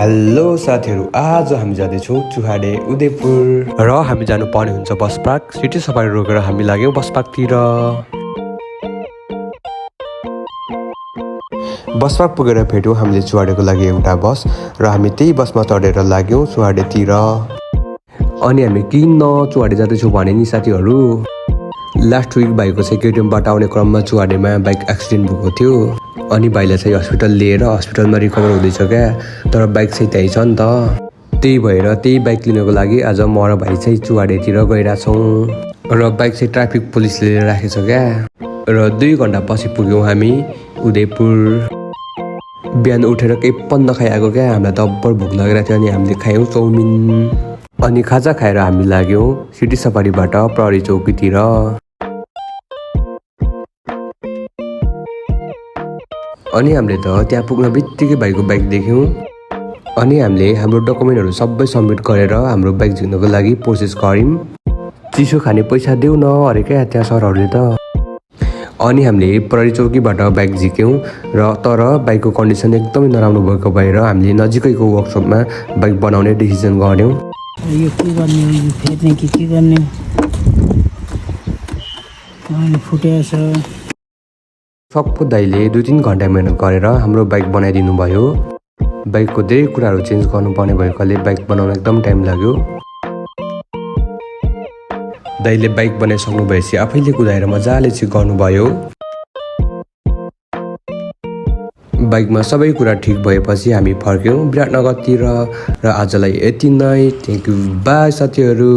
Hello साथीहरू, आज हामी जाँदैछौँ चुहाडे उदयपुर र हामी जानुपर्ने हुन्छ बस पार्क। सिटी सफारी रोकेर हामी लाग्यौँ बस पार्कतिर। बस पार्क पुगेर भेट्यौँ हामीले चुहाडेको लागि एउटा बस र हामी त्यही बसमा चढेर लाग्यौँ चुहाडेतिर। अनि हामी किन चुहाडे जाँदैछौँ भने नि साथीहरू, लास्ट विक भाइको चाहिँ केटिएमबाट आउने क्रममा चुहाडेमा बाइक एक्सिडेन्ट भएको थियो। अनि भाइलाई चाहिँ हस्पिटल लिएर हस्पिटलमा रिकभर हुँदैछ क्या, तर बाइक चाहिँ त्यही छ नि त। त्यही भएर त्यही बाइक लिनको लागि आज म र भाइ चाहिँ चुहाडेतिर गइरहेछौँ र बाइक चाहिँ ट्राफिक पुलिसले राखेछ क्या। र 2 घन्टा पछि पुग्यौँ हामी उदयपुर। बिहान उठेर केही पनि नखाइआएको क्या, हामीलाई जब्बर भोक लागेको थियो। अनि हामीले खायौँ चाउमिन अनि खाजा खाएर हामी लाग्यौँ सिटी सफारीबाट प्रहरी चौकीतिर। अनि हामीले त त्यहाँ पुग्न बित्तिकै भाइको बाइक देख्यौँ। अनि हामीले हाम्रो डकुमेन्टहरू सबै सब्मिट गरेर हाम्रो बाइक झिक्नको लागि प्रोसेस गऱ्यौँ। चिसो खाने पैसा देऊ न अरे क्या त्यहाँ सरहरूले त। अनि हामीले प्रहरी चौकीबाट बाइक झिक्यौँ र तर बाइकको कन्डिसन एकदमै नराम्रो भएको भएर हामीले नजिकैको वर्कसपमा बाइक बनाउने डिसिजन गऱ्यौँ। यो के गर्ने, यो फेर्ने कि के गर्ने, फुटेछ। सबको दाइले 2-3 घन्टा मेहनत गरेर हाम्रो बाइक बनाइदिनु भयो। बाइकको धेरै कुराहरू चेन्ज गर्नुपर्ने भएकोले बाइक बनाउन एकदम टाइम लाग्यो। दाइले बाइक बनाइसक्नु भएपछि आफैले कुदाएर मजाले चेक गर्नुभयो। बाइकमा सबै कुरा ठिक भएपछि हामी फर्क्यौँ विराटनगरतिर। र आजलाई यति नै। थ्याङ्क यू, बाई साथीहरू।